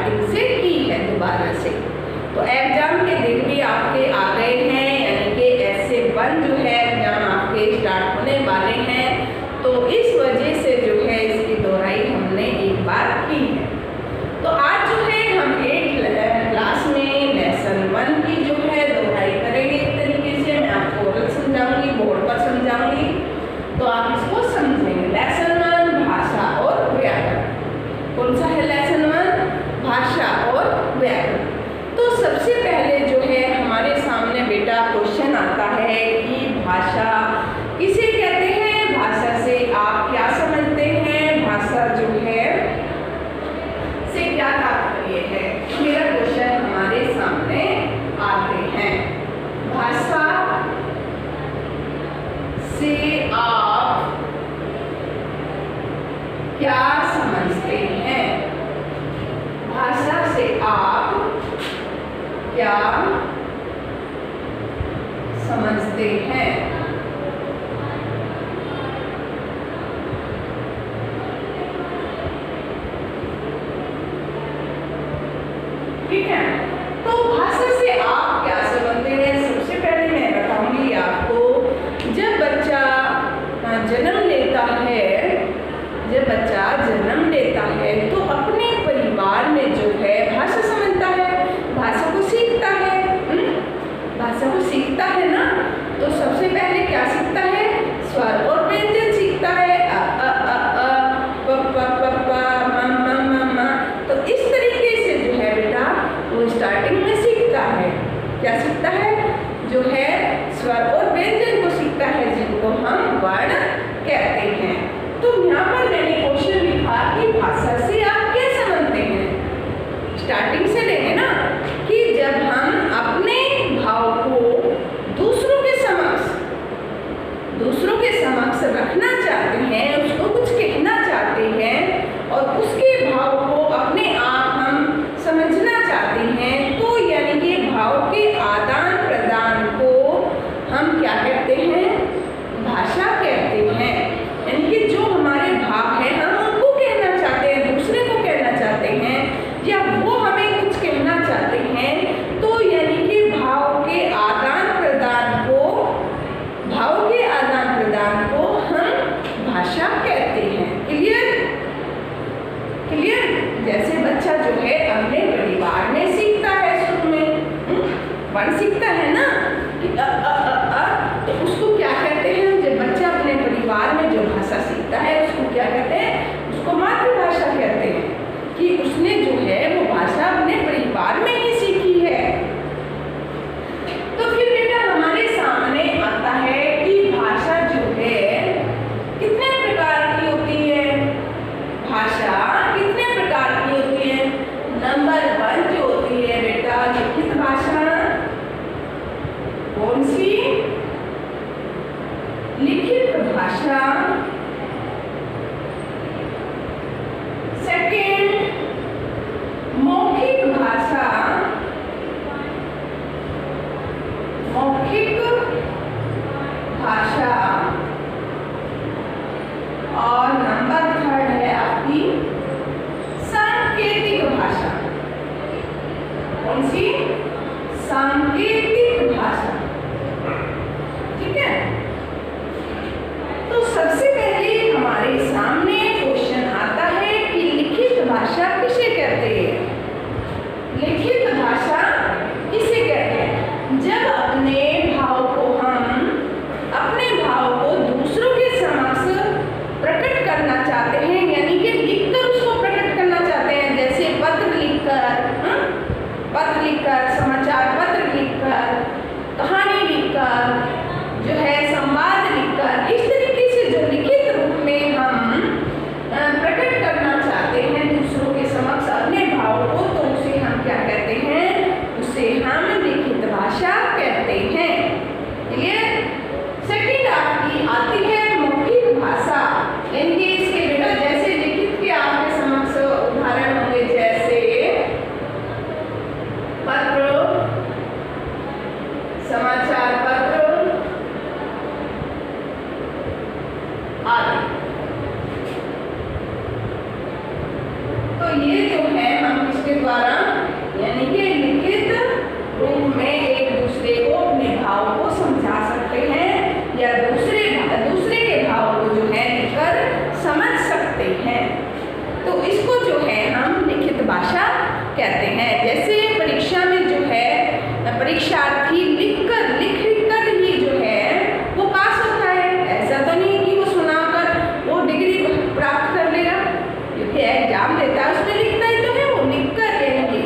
Starting से की है दोबारा से। तो एग्जाम के दिन भी आपके आ गए हैं, यानी कि ऐसे 1 जो है एग्जाम आपके स्टार्ट होने वाले हैं। तो इस वजह से जो है इसकी दोहराई हमने एक बार की है। तो आज जो है हम 8 क्लास में लेसन 1 की जो है दोहराई करेंगे। एक तरीके से मैं आपको ओरल समझाऊंगी, बोर्ड पर समझाऊंगी, तो आप इसको समझेंगे। लेसन 1 भाषा और व्याकरण। कौन सा है लेसन 1? भाषा और व्याकरण। तो सबसे पहले जो है हमारे सामने बेटा क्वेश्चन आता है कि भाषा किसे कहते हैं, भाषा से आप क्या समझते हैं, भाषा जो है से क्या तात्पर्य है। मेरा क्वेश्चन हमारे सामने आते हैं। भाषा से आप क्या समझते हैं, भाषा से आप क्या समझते हैं। ठीक है, तो भाषा से आप क्या समझते हैं, सबसे पहले मैं बताऊंगी आपको। जब बच्चा जन्म लेता है, जब बच्चा जन्म लेता है तो अपने परिवार में जो है भाषा समझता है, भाषा को सीखता है। भाषा को सीखता है ना, तो सबसे पहले क्या सीखता है, स्वर और व्यंजन सीखता है। अ अ अ अ प प प प म म म म। तो इस तरीके से जो है बेटा वो स्टार्टिंग में सीखता है। क्या सीखता है, जो है स्वर और व्यंजन को सीखता है, जिनको हम वर्ण कहते हैं। तो यहाँ पर मैंने क्वेश्चन लिखा कि भाषा से आप क्या समझते हैं। स्टार्टिंग से लेंगे ना कि जब हम अपने भाव को दूसरों के समक्ष रखना चाहते हैं, उसको कुछ कहना चाहते हैं और उसके भाव को अपने आप हम समझना चाहते हैं, तो यानी कि भाव के आदान प्रदान को हम क्या कहते हैं, भाषा कहते हैं। यानी कि जो हमारे भाव है हम उनको कहना चाहते हैं, दूसरे को कहना चाहते हैं, या वो हमें कुछ कहना चाहते हैं, तो यानी कि भाव के आदान प्रदान को हम भाषा कहते हैं। क्लियर? जैसे बच्चा जो है अपने परिवार में सीखता है, शुरू में वर्ण सीखता है ना कि अ अ अ अ, तो उसको क्या कहते हैं, जब बच्चा अपने परिवार में जो भाषा सीखता है उसको क्या कहते हैं, उसको मातृभाषा कहते हैं, कि उसने जो है वो भाषा अपने परिवार में ही सीखी है। तो फिर बेटा हमारे सामने आता है कि भाषा जो है कितने प्रकार की होती है, भाषा कितने प्रकार की होती है। नंबर 1 जो होती है बेटा लिखित भाषा, जो है हम लिखित भाषा कहते हैं। जैसे परीक्षा में जो है परीक्षार्थी लिख कर ही जो है वो पास होता है। ऐसा तो नहीं कि वो सुनाकर वो डिग्री प्राप्त कर लेगा, क्योंकि एग्जाम देता है उसमें लिखता ही तो है, वो लिख कर लेंगे,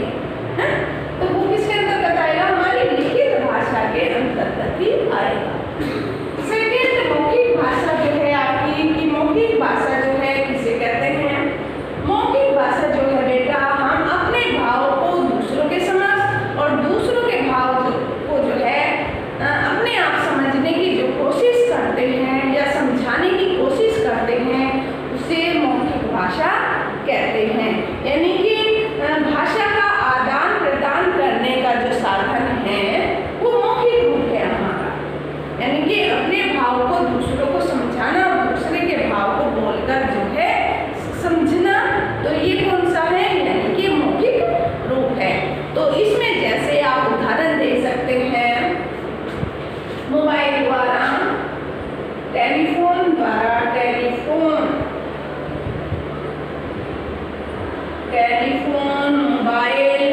तो वो किसके अंतर्गत आएगा? हमारी लिखित भाषा के अंतर्गत ही आएगा। सेकेंड, मौखिक भाषा जो है आपकी, कि मौखिक भाषा जो है किसे कहते हैं? मौखिक भाषा जो है बेटा, हम अपने भाव को दूसरों के समक्ष और दूसरों के भाव को जो है अपने आप समझने की जो कोशिश करते हैं या समझाने की कोशिश करते हैं, उसे मौखिक भाषा कहते हैं। यानी कि भाषा का आदान प्रदान करने का जो साधन है वो मौखिक रूप है हमारा, यानी कि अपने भाव को दूसरों को समझाना, दूसरे के भाव को बोलकर जो है समझना, तो ये कौन सा है? यानी कि मौखिक रूप है। तो इसमें जैसे आप उदाहरण दे सकते हैं, मोबाइल द्वारा, टेलीफोन द्वारा, टेलीफोन, मोबाइल,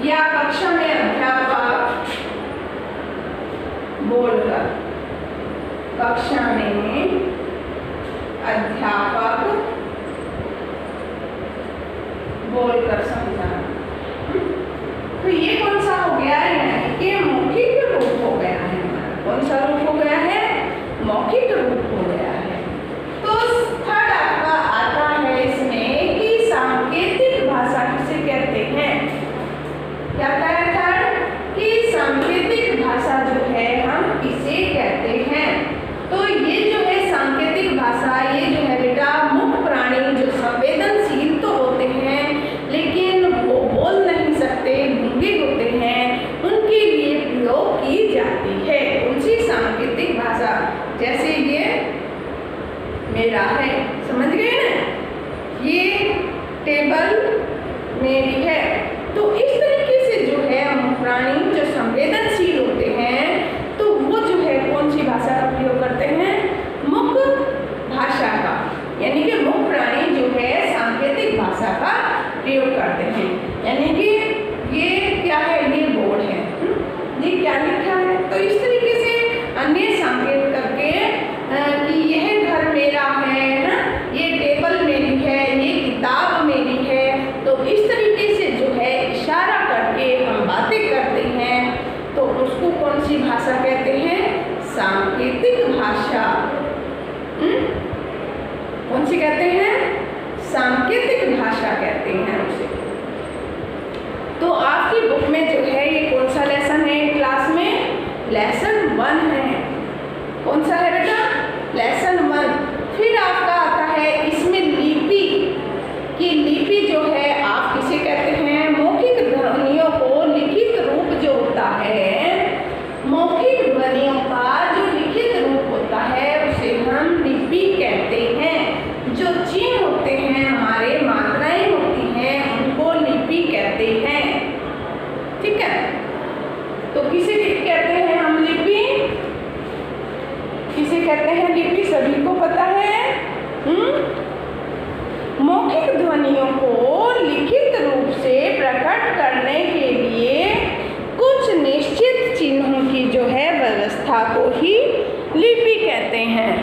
या कक्षा में अध्यापक बोलकर, कक्षा में अध्यापक बोलकर समझाना, तो ये कौन सा हो गया? यानी कि मौखिक रूप हो गया है हमारा। कौन सा रूप हो गया है? मौखिक रूप हो गया है। तो थर्ड आपका आता है इसमें कि सांकेतिक भाषा किसे कहते हैं? क्या आता है थर्ड? कि सांकेतिक भाषा जो है हम किसे कहते हैं? तो ये जो है सांकेतिक भाषा, ये जो है बेटा मुख्य प्राणी जो संवेदनशील तो होते हैं लेकिन वो बोल नहीं सकते, गूंगे होते हैं, उनके लिए प्रयोग की जाती है। उनकी सांकेतिक भाषा, जैसे ये मेरा है, समझ गए ना, ये टेबल मेरी है। तो इस तरीके से जो है प्राणी जो संवेदनशील होते हैं, तो वो जो है कौन सी भाषा का प्रयोग करते हैं? मुख्य भाषा का, यानी कि मुख्य प्राणी जो है सांकेतिक भाषा का प्रयोग करते हैं। यानी कि ये क्या है? ये बोर्ड है, ये क्या लिखा है? तो इस तरीके से अन्य संकेत करके कि यह घर मेरा है ना, ये टेबल मेरी है, ये किताब मेरी है, तो इस तरीके से जो है इशारा करके हम बातें करते हैं, तो उसको कौन सी भाषा कहते हैं? सांकेतिक भाषा। कौन सी कहते हैं? सांकेतिक भाषा कहते हैं उसे। तो आपकी बुक में जो है ये कौन सा लेसन है क्लास में? लेसन 1 है। कौन सा है बेटा? लेसन 1। फिर आपका आता है इसमें लिपि, कि लिपि जो है आप किसे कहते हैं? मौखिक ध्वनियों को लिखित रूप जो होता है, मौखिक ध्वनियों का जो लिखित रूप होता है उसे हम लिपि कहते हैं। जो चिन्ह होते हैं हमारे, मात्राएं होती हैं, उनको लिपि कहते हैं। ठीक है, तो किसे कहते हैं हम लिपि? किसे कहते हैं लिपि? सभी को पता है। मौखिक ध्वनियों को लिखित रूप से प्रकट करने के लिए कुछ निश्चित चिन्हों की जो है व्यवस्था को ही लिपि कहते हैं।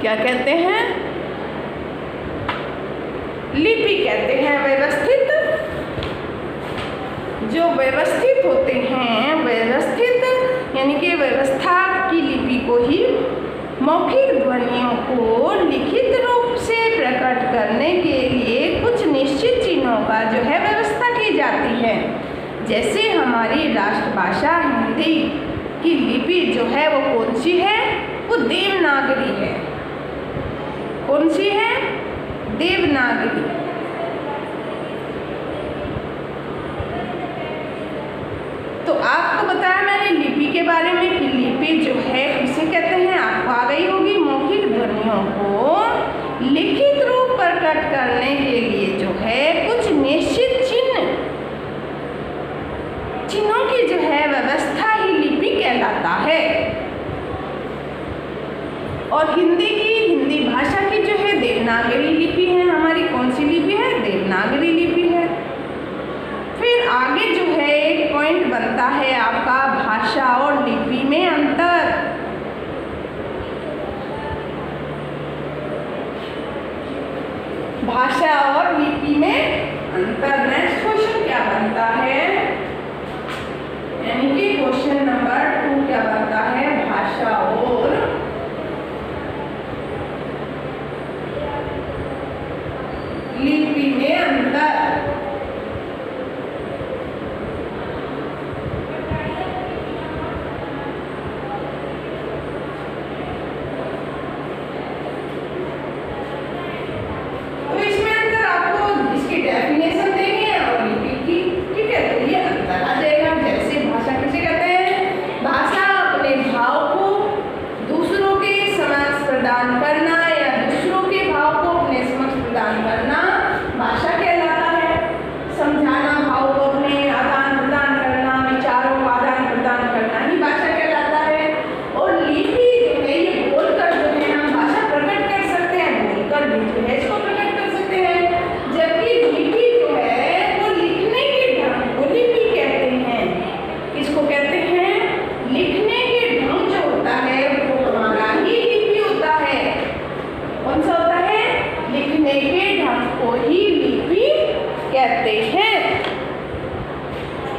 क्या कहते हैं? लिपि कहते हैं। व्यवस्थित, जो व्यवस्थित होते हैं, व्यवस्थित यानी कि व्यवस्था की लिपि को ही मौखिक ध्वनियों को लिखित रूप से प्रकट करने के लिए कुछ निश्चित चिन्हों का जो है व्यवस्था की जाती है। जैसे हमारी राष्ट्रभाषा हिंदी की लिपि जो है वो कौन सी है? वो देवनागरी है। कौन सी है? देवनागरी। तो आपको बताया मैंने लिपि के बारे में कि लिपि जो है किसे कहते हैं? आपको आ गई होगी। मौखिक ध्वनियों को लिखित रूप प्रकट करने के लिए जो है कुछ निश्चित चिन्हों की जो है व्यवस्था ही लिपि कहलाता है। और हिंदी भाषा की जो है देवनागरी लिपि है हमारी। कौन सी लिपि है? देवनागरी लिपि है। फिर आगे जो है एक पॉइंट बनता है आपका भाषा और लिपि में अंतर। भाषा और लिपि में अंतर। नेक्स्ट क्वेश्चन क्या बनता है? यानी कि क्वेश्चन नंबर 2 क्या बनता है? भाषा और लिपि में अंतर। तो इसमें अंतर आपको इसकी डेफिनेशन देंगे और लिपि की, ठीक है, तो ये अंतर आ जाएगा। जैसे भाषा किसे कहते हैं? भाषा अपने भाव को दूसरों के समक्ष प्रदान करना या दूसरों के भाव को अपने समक्ष प्रदान करना भाषा कहलाता है। समझाना, भाव को अपने आदान प्रदान करना, विचारों का आदान प्रदान करना ही भाषा कहलाता है। और लिपि जो है ये बोलकर जो है हम भाषा प्रकट कर सकते हैं, बोलकर भी जो है इसको प्रकट कर सकते हैं। जबकि लिपि जो है वो लिखने के ढंग को लिपि कहते हैं। किसको कहते हैं? लिखने के ढंग जो होता है वो हमारा ही लिपि होता है। कौन सा होता है? लिखने के ढंग को ही लिपि कहते हैं।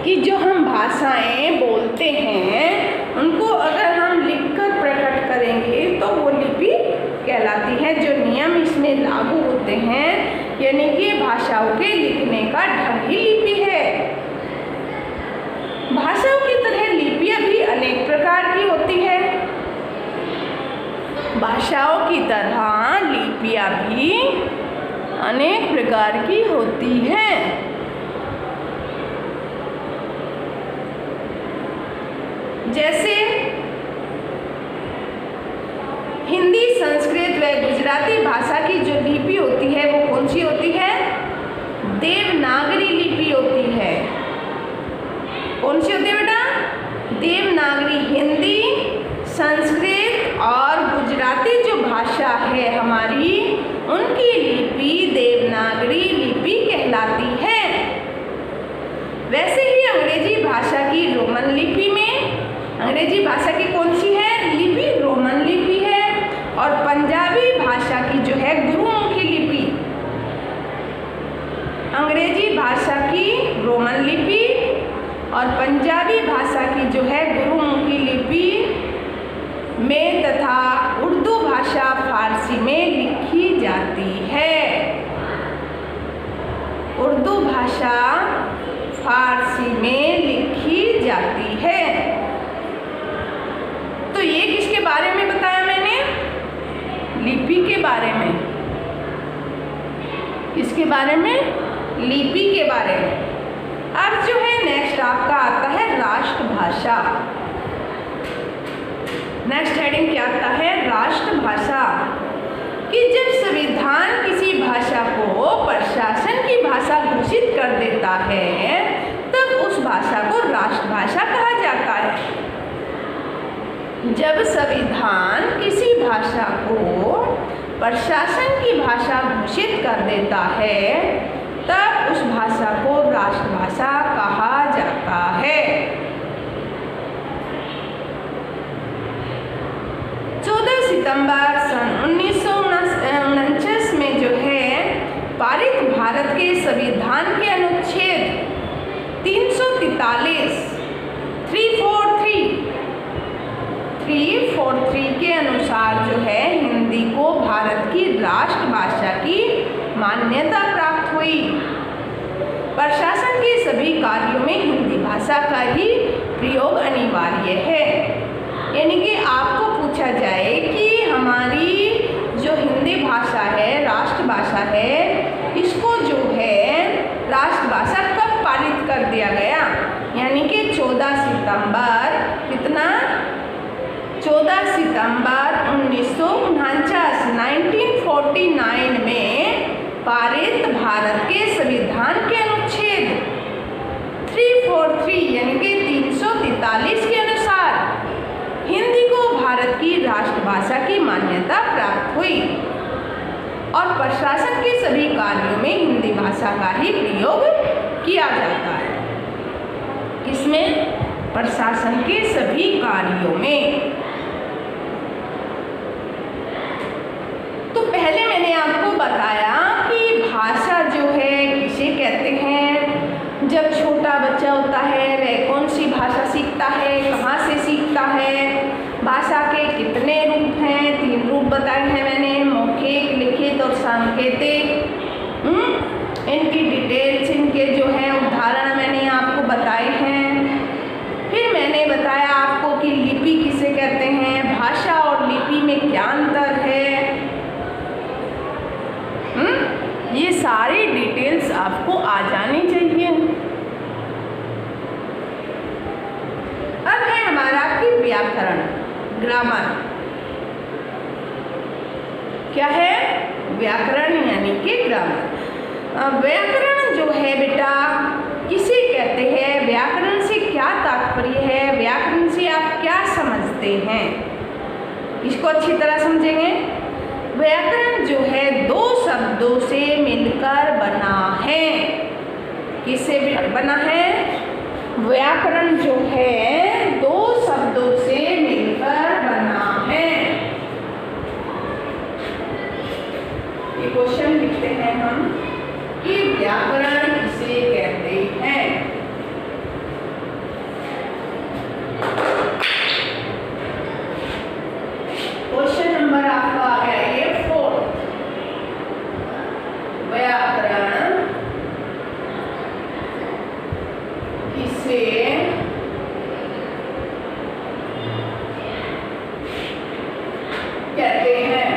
कि जो हम भाषाएं बोलते हैं उनको अगर हम लिखकर प्रकट करेंगे तो वो लिपि कहलाती है। जो नियम इसमें लागू होते हैं यानी कि भाषाओं के लिखने का ढंग ही लिपि है। भाषाओं की तरह लिपियां भी अनेक प्रकार की होती है। भाषाओं की तरह लिपियां भी अनेक प्रकार की होती हैं। जैसे हिंदी, संस्कृत व गुजराती भाषा की जो लिपि होती है वो कौन सी होती है? देवनागरी लिपि होती है। कौन सी होती है बेटा? देवनागरी। हिंदी, संस्कृत और गुजराती जो भाषा है हमारी उनकी लिपि देवनागरी लिपि कहलाती है। वैसे ही अंग्रेजी भाषा की रोमन लिपि में, अंग्रेजी भाषा की कौन सी है लिपि? रोमन लिपि है। और पंजाबी भाषा की जो है गुरुमुखी लिपि। अंग्रेजी भाषा की रोमन लिपि और पंजाबी भाषा की जो है गुरुमुखी लिपि में तथा उर्दू भाषा फारसी में लिखी जाती है। उर्दू भाषा फारसी में लिखी जाती है। तो ये किसके बारे में बताया मैंने? लिपि के बारे में। किसके बारे में? लिपि के बारे में। अब जो है नेक्स्ट आपका आता है राष्ट्रभाषा। नेक्स्ट हेडिंग क्या आता है? राष्ट्रभाषा। कि जब संविधान किसी भाषा को प्रशासन की भाषा घोषित कर देता है तब उस भाषा को राष्ट्रभाषा कहा जाता है। जब संविधान किसी भाषा को प्रशासन की भाषा घोषित कर देता है तब उस भाषा को राष्ट्रभाषा कहा जाता है। 14 सितंबर सन 1949 में जो है पारित भारत के संविधान के अनुच्छेद 343 के अनुसार जो है हिंदी को भारत की राष्ट्रभाषा की मान्यता प्राप्त हुई। प्रशासन के सभी कार्यों में हिंदी भाषा का ही प्रयोग अनिवार्य है। यानी कि आपको पूछा जाए कि हमारी जो हिंदी भाषा है, राष्ट्रभाषा है, इसको जो है राष्ट्रभाषा कब पारित कर दिया गया? यानी कि 14 सितंबर कितना? 14 सितंबर 1949 में पारित भारत के संविधान के अनुच्छेद 343 यानी कि 343 के अनुसार हिंदी को भारत की राष्ट्रभाषा की मान्यता प्राप्त हुई और प्रशासन के सभी कार्यों में हिंदी भाषा का ही प्रयोग किया जाता है। किसमें? प्रशासन के सभी कार्यों में। तो पहले मैंने आपको बताया कि भाषा जो है किसे कहते हैं। जब छोटा बच्चा होता है वह कौन सी भाषा सीखता है, कहाँ से सीखता है। भाषा के कितने रूप हैं? 3 रूप बताए हैं मैंने, मौखिक, लिखित और सांकेतिक। इनकी डिटेल्स, इनके जो है उदाहरण मैंने आपको बताए हैं। फिर मैंने बताया आपको कि लिपि किसे कहते हैं, भाषा और लिपि में क्या अंतर है। ये सारी डिटेल्स आपको आ जानी चाहिए। अब है हमारा कि व्याकरण, ग्रामर। क्या है? व्याकरण यानी कि ग्रामर। व्याकरण जो है बेटा किसे कहते हैं, व्याकरण से क्या तात्पर्य है, व्याकरण से आप क्या समझते हैं, इसको अच्छी तरह समझेंगे। व्याकरण जो है 2 शब्दों से मिलकर बना है। किससे बना है? व्याकरण जो है 2 शब्दों से मिलकर बना है। ये क्वेश्चन लिखते हैं हम कि व्याकरण किसे कहते हैं। क्वेश्चन नंबर आपका आ गया ये 4। व्याकरण किसे कहते हैं।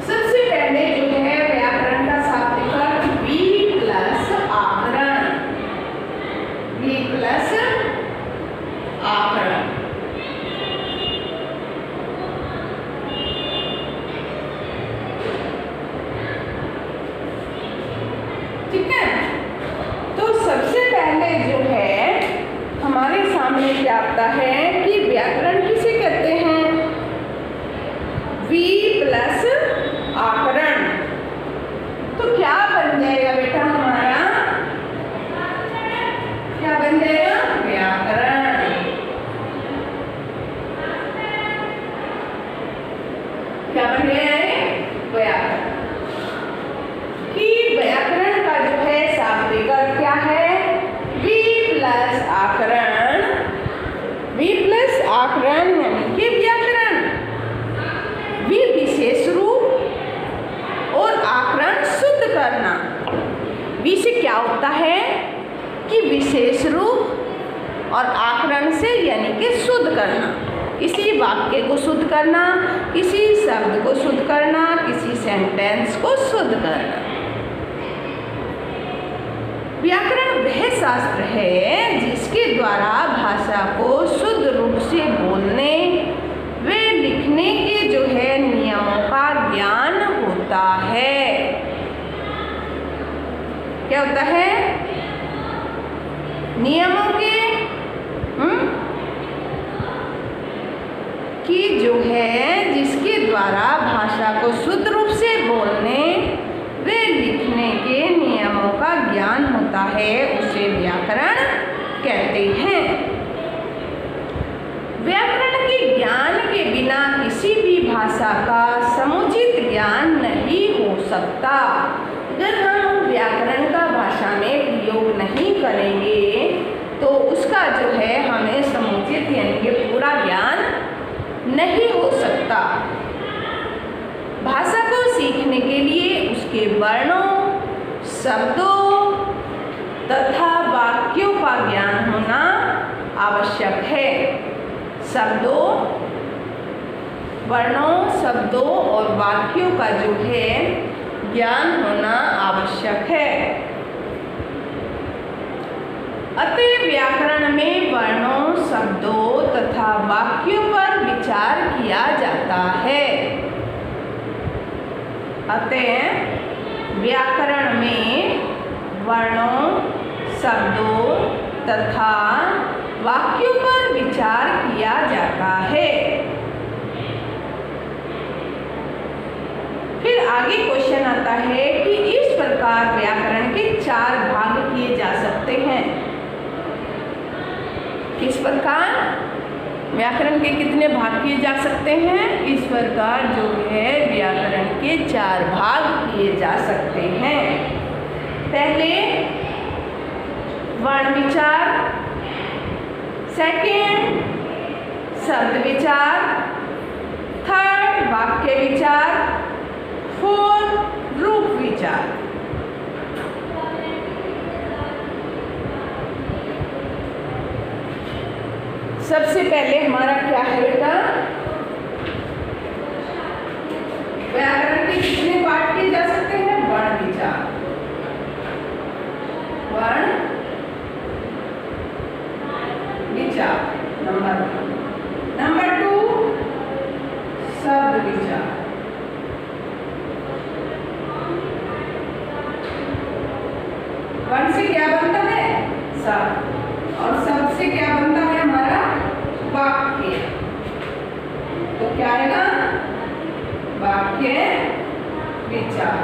सबसे पहले जो है व्याकरण का शाब्दिक अर्थ वी प्लस आकरण। वी प्लस आकरण। ठीक है। तो सबसे पहले जो है हमारे सामने क्या आता है कि व्याकरण किसे कहते हैं, वी प्लस आकरण। तो क्या बन जाएगा बेटा हमारा, क्या बन जाएगा? व्याकरण। क्या बन गया है? व्याकरण। कि व्याकरण का जो है शाब्दिक अर्थ क्या है, वी प्लस आकरण। वी प्लस आकरण यानी कि व्याकरण। वी विशेष रूप और आकरण शुद्ध करना। वी से क्या होता है कि विशेष रूप और आकरण से यानी कि शुद्ध करना। किसी वाक्य को शुद्ध करना, किसी शब्द को शुद्ध करना, किसी सेंटेंस को शुद्ध करना। व्याकरण वह शास्त्र है जिसके द्वारा भाषा को शुद्ध रूप से बोलने व लिखने के जो है नियमों का ज्ञान होता है। क्या होता है? नियमों के कि जो है जिसके द्वारा भाषा को शुद्ध रूप से बोलने व लिखने के नियमों का ज्ञान होता है, उसे व्याकरण कहते हैं। व्याकरण के ज्ञान के बिना किसी भी भाषा का समुचित ज्ञान नहीं हो सकता। अगर हम व्याकरण का भाषा में प्रयोग नहीं करेंगे तो उसका जो है हमें समुचित यानी कि पूरा ज्ञान नहीं हो सकता। भाषा को सीखने के लिए उसके वर्णों, शब्दों तथा वाक्यों का ज्ञान होना आवश्यक है। शब्दों, वर्णों, शब्दों और वाक्यों का जो है ज्ञान होना आवश्यक है। अतः व्याकरण में वर्णों, शब्दों तथा वाक्यों पर विचार किया जाता है। अतः व्याकरण में वर्णों, शब्दों तथा वाक्यों पर विचार किया जाता है। फिर आगे क्वेश्चन आता है कि इस प्रकार व्याकरण के 4 भाग किए जा सकते हैं। किस प्रकार व्याकरण के कितने भाग किए जा सकते हैं? इस प्रकार जो है व्याकरण के 4 भाग किए जा सकते हैं। पहले वर्ण विचार, सेकेंड शब्द विचार, थर्ड वाक्य विचार, फोर्थ रूप विचार। सबसे पहले हमारा क्या है बेटा? व्याकरण के कितने पार्ट किए जा सकते हैं? वर्ण विचार, वर्ण विचार नंबर 1। नंबर 2 शब्द विचार, वर्ण से क्या बनता है? शब्द, और शब्द से क्या बनता है हमारा? वाक्य। तो क्या आएगा? वाक्य विचार।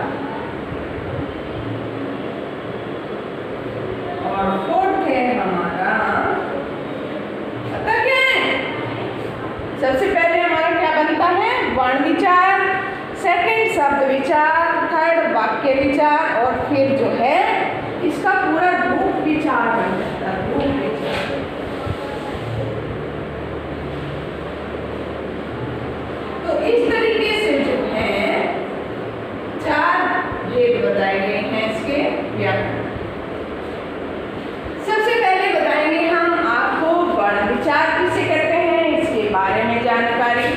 और फोर्थ है हमारा, पता क्या है? सबसे पहले हमारा क्या बनता है? वर्ण विचार, सेकंड शब्द विचार, थर्ड वाक्य विचार, और फिर जो है इसका पूरा रूप विचार बन जाता है। रूप विचार। तो इस तरीके से जो है 4 भेद बताए गए हैं इसके व्याकरण। सबसे पहले बताएंगे हम आपको वर्ण विचार किसे कहते हैं, इसके बारे में जानकारी।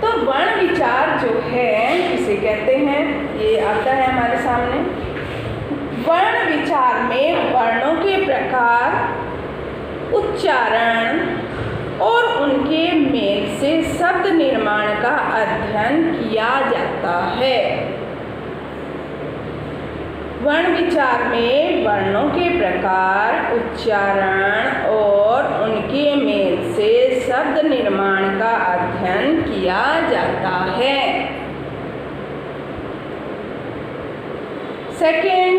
तो वर्ण विचार जो है किसे कहते हैं, ये आता है हमारे सामने। वर्ण विचार में वर्णों के प्रकार, उच्चारण और उनके मेल से शब्द निर्माण का अध्ययन किया जाता है। वर्ण विचार में वर्णों के प्रकार, उच्चारण और उनके मेल से शब्द निर्माण का अध्ययन किया जाता है। सेकेंड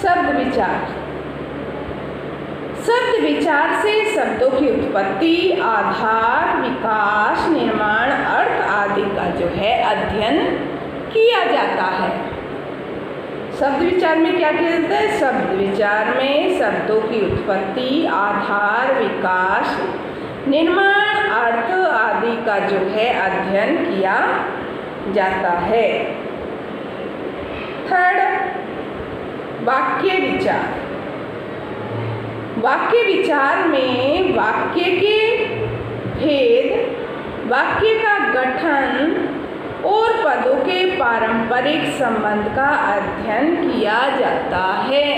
शब्द विचार। शब्द विचार से शब्दों की उत्पत्ति, आधार, विकास, निर्माण, अर्थ आदि का जो है अध्ययन किया जाता है। शब्द विचार में क्या किया जाता है? शब्द विचार में शब्दों की उत्पत्ति, आधार, विकास, निर्माण, अर्थ आदि का जो है अध्ययन किया जाता है। थर्ड वाक्य विचार। वाक्य विचार में वाक्य के भेद, वाक्य का गठन और पदों के पारंपरिक संबंध का अध्ययन किया जाता है।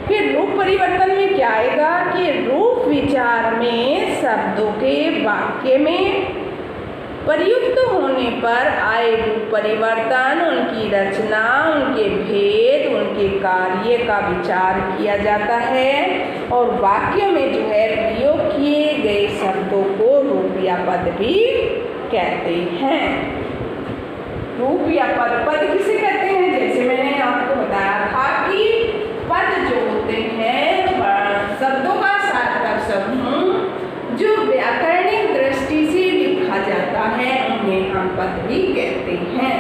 फिर रूप परिवर्तन में क्या आएगा कि रूप विचार में शब्दों के वाक्य में प्रयुक्त होने पर आए रूप परिवर्तन, उनकी रचना, उनके भेद, उनके कार्य का विचार किया जाता है और वाक्य में जो है प्रयोग किए गए शब्दों को रूप या पद भी कहते हैं। रूप या पद किसे कहते हैं? जैसे मैंने आपको बताया था कि पद जो होते हैं शब्दों का सार्थक समूह जो व्याकरणिक दृष्टि से लिखा जाता है उन्हें हम पद भी कहते हैं।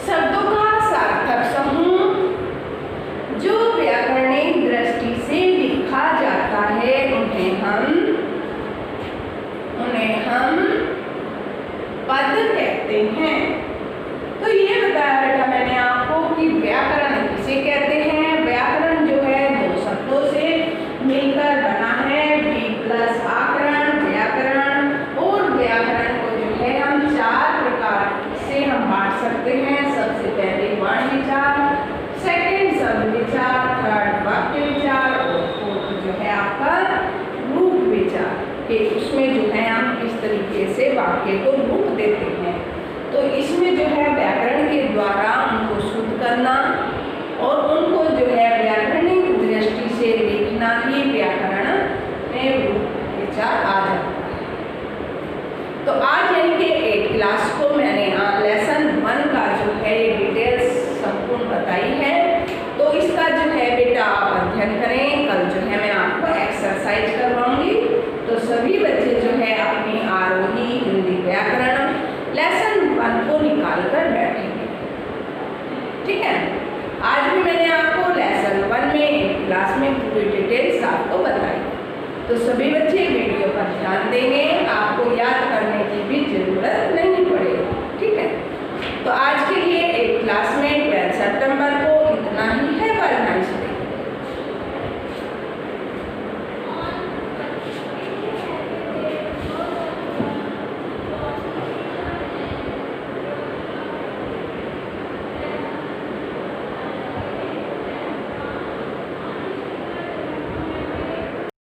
शब्दों का सार्थक समूह जो व्याकरणिक दृष्टि से लिखा जाता है उन्हें हम पद कहते हैं। तो ये बताया बेटा मैंने आपको कि व्याकरण किसे कहते हैं। व्याकरण जो है 2 शब्दों से मिलकर बना है, वी प्लस आकरण, व्याकरण। और व्याकरण को जो है हम 4 प्रकार से हम बांट सकते हैं। सबसे पहले वर्ण विचार, सेकंड शब्द विचार, थर्ड वाक्य विचार और फोर्थ जो है आपका रूप विचार। कि उसमें जो है हम इस तरीके से वाक्य को रूप देते हैं। तो इसमें जो है व्याकरण के द्वारा उनको शुद्ध करना और उनको जो है व्याकरणिक दृष्टि से लिखना ही व्याकरण में विचार आ जाता है। तो आज यानी कि 8 क्लास को मैंने लेसन 1 का जो है डिटेल्स संपूर्ण बताई है। तो इसका जो है बेटा आप अध्ययन करें। कल जो है मैं आपको एक्सरसाइज करवाऊंगी। तो सभी बच्चे जो है अपनी आरोही हिंदी व्याकरण लेसन 1 को निकाल कर बैठेंगे। ठीक है, आज भी मैंने आपको लेसन 1 में क्लास में पूरी डिटेल्स आपको बताई। तो सभी बच्चे वीडियो पर ध्यान देंगे